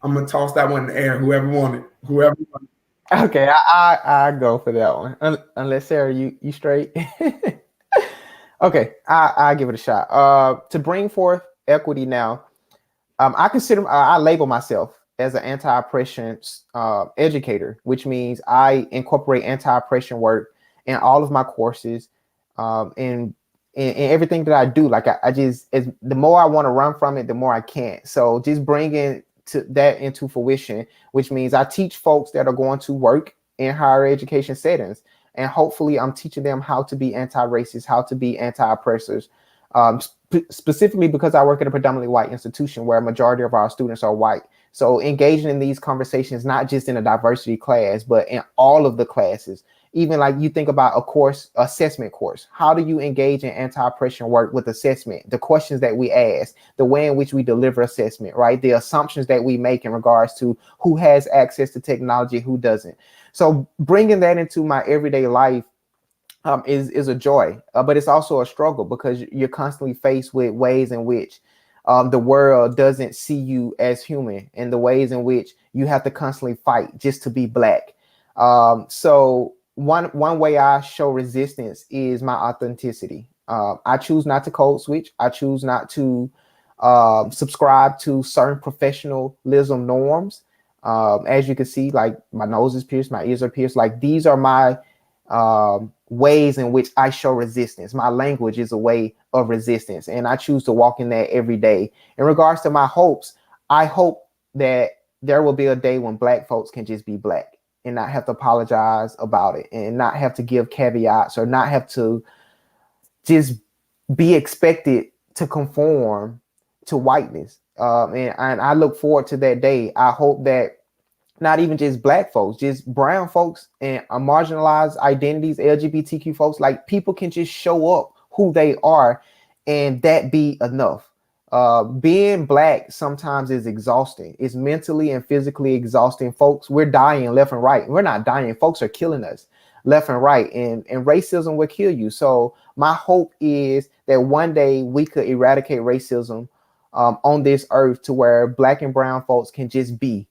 I'm gonna toss that one in the air. Whoever wanted. Okay, I go for that one. Unless Sarah, you straight. Okay, I give it a shot. To bring forth equity now, I label myself as an anti-oppression educator, which means I incorporate anti-oppression work in all of my courses, in everything that I do. Like the more I want to run from it, the more I can't. So just bringing that into fruition, which means I teach folks that are going to work in higher education settings, and hopefully I'm teaching them how to be anti-racist, how to be anti-oppressors, specifically because I work at a predominantly white institution where a majority of our students are white. So engaging in these conversations, not just in a diversity class, but in all of the classes. Even like you think about assessment course. How do you engage in anti-oppression work with assessment? The questions that we ask, the way in which we deliver assessment, right? The assumptions that we make in regards to who has access to technology, who doesn't. So bringing that into my everyday life is a joy, but it's also a struggle because you're constantly faced with ways in which the world doesn't see you as human, and the ways in which you have to constantly fight just to be Black. So one way I show resistance is my authenticity. I choose not to code switch. I choose not to subscribe to certain professionalism norms. As you can see, like my nose is pierced, my ears are pierced. Like these are my ways in which I show resistance. My language is a way of resistance, and I choose to walk in that every day. In regards to my hopes, I hope that there will be a day when Black folks can just be Black and not have to apologize about it, and not have to give caveats, or not have to just be expected to conform to whiteness. And I look forward to that day. I hope that not even just Black folks, just brown folks and marginalized identities, LGBTQ folks, like people can just show up who they are, and that be enough. Being Black sometimes is exhausting. It's mentally and physically exhausting. Folks, we're dying left and right. We're not dying. Folks are killing us left and right. And racism will kill you. So my hope is that one day we could eradicate racism on this earth, to where Black and brown folks can just be,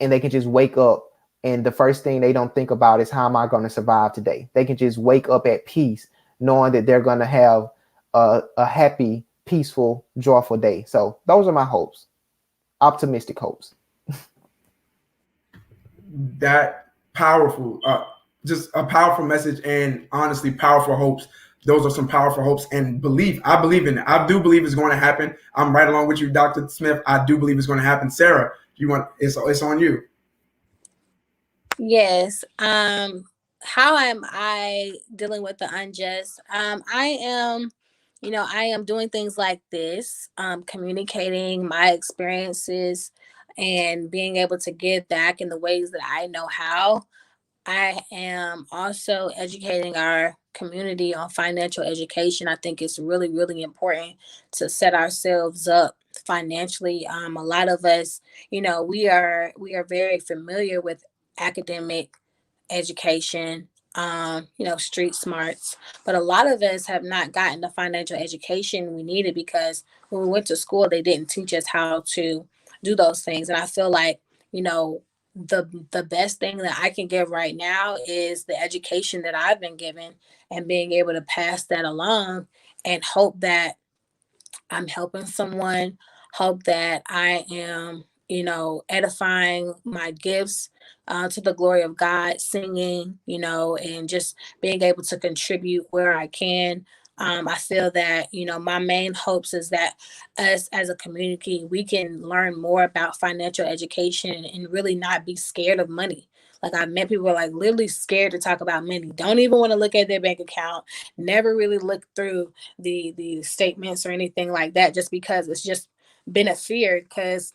and they can just wake up, and the first thing they don't think about is, how am I going to survive today? They can just wake up at peace, knowing that they're going to have a happy, peaceful, joyful day. So those are my hopes, optimistic hopes. That powerful, just a powerful message, and honestly, powerful hopes. Those are some powerful hopes and belief. I believe in it. I do believe it's going to happen. I'm right along with you, Dr. Smith. I do believe it's going to happen. Sarah, it's on you. Yes. How am I dealing with the unjust? I am doing things like this, communicating my experiences and being able to give back in the ways that I know how. I am also educating our community on financial education. I think it's really, really important to set ourselves up financially. A lot of us, we are very familiar with academic education, street smarts, but a lot of us have not gotten the financial education we needed, because when we went to school, they didn't teach us how to do those things. And I feel like, you know, the best thing that I can give right now is the education that I've been given, and being able to pass that along, and hope that I'm helping someone, hope that I am, edifying my gifts to the glory of God, singing, and just being able to contribute where I can. I feel that, my main hopes is that us as a community, we can learn more about financial education and really not be scared of money. Like, I've met people like literally scared to talk about money, don't even want to look at their bank account, never really look through the statements or anything like that, just because it's just been a fear, because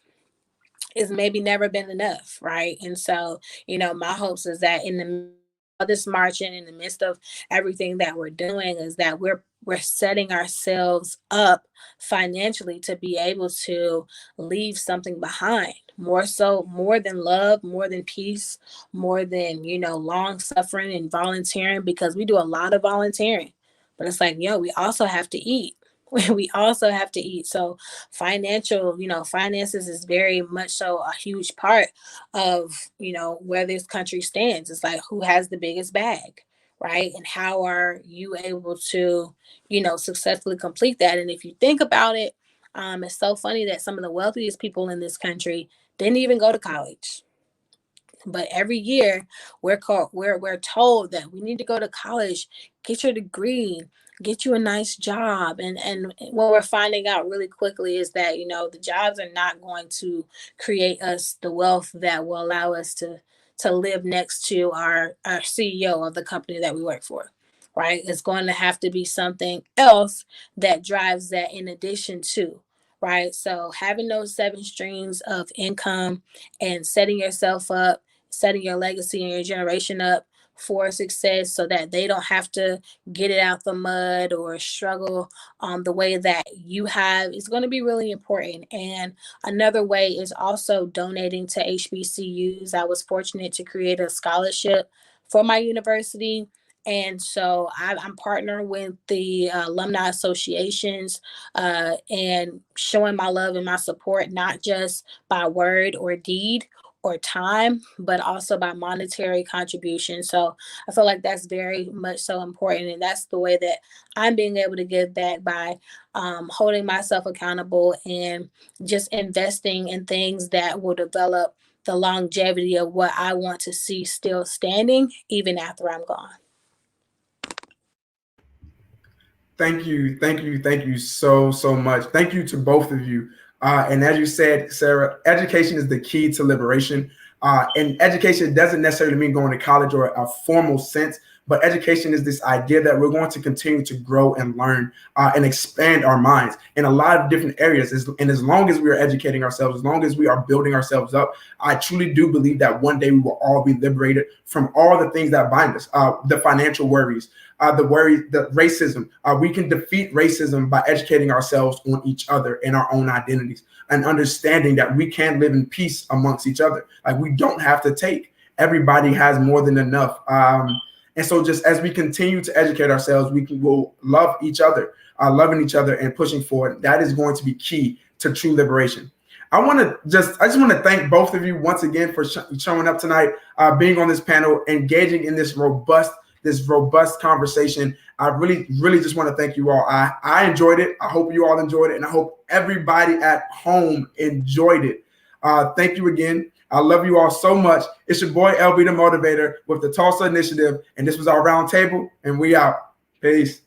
it's maybe never been enough, right? And so, my hopes is that in the of this marching, in the midst of everything that we're doing, is that we're setting ourselves up financially to be able to leave something behind, more than love, more than peace, more than long suffering and volunteering, because we do a lot of volunteering, but it's like, we also have to eat. We also have to eat. So finances is very much so a huge part of, where this country stands. It's like, who has the biggest bag, right? And how are you able to, successfully complete that? And if you think about it, it's so funny that some of the wealthiest people in this country didn't even go to college. But every year we're told that we need to go to college, get your degree, get you a nice job. And what we're finding out really quickly is that, the jobs are not going to create us the wealth that will allow us to live next to our CEO of the company that we work for. Right? It's going to have to be something else that drives that in addition to, right? So having those 7 streams of income and setting yourself up, setting your legacy and your generation up for success, so that they don't have to get it out the mud or struggle the way that you have, is going to be really important. And another way is also donating to HBCUs. I was fortunate to create a scholarship for my university. And so I'm partnering with the alumni associations and showing my love and my support, not just by word or deed or time, but also by monetary contribution. So I feel like that's very much so important. And that's the way that I'm being able to give back, by holding myself accountable and just investing in things that will develop the longevity of what I want to see still standing even after I'm gone. Thank you so much. Thank you to both of you. And as you said, Sarah, education is the key to liberation. And education doesn't necessarily mean going to college or a formal sense, but education is this idea that we're going to continue to grow and learn and expand our minds in a lot of different areas. And as long as we are educating ourselves, as long as we are building ourselves up, I truly do believe that one day we will all be liberated from all the things that bind us, the financial worries, the racism. We can defeat racism by educating ourselves on each other and our own identities, and understanding that we can live in peace amongst each other. Like, we don't have to take. Everybody has more than enough. And so just as we continue to educate ourselves, will love each other, loving each other and pushing forward. That is going to be key to true liberation. I just want to thank both of you once again for showing up tonight, being on this panel, engaging in this robust conversation. I really just want to thank you all. I enjoyed it. I hope you all enjoyed it. And I hope everybody at home enjoyed it. Thank you again. I love you all so much. It's your boy, LB the Motivator, with the Tulsa Initiative. And this was our roundtable, and we out. Peace.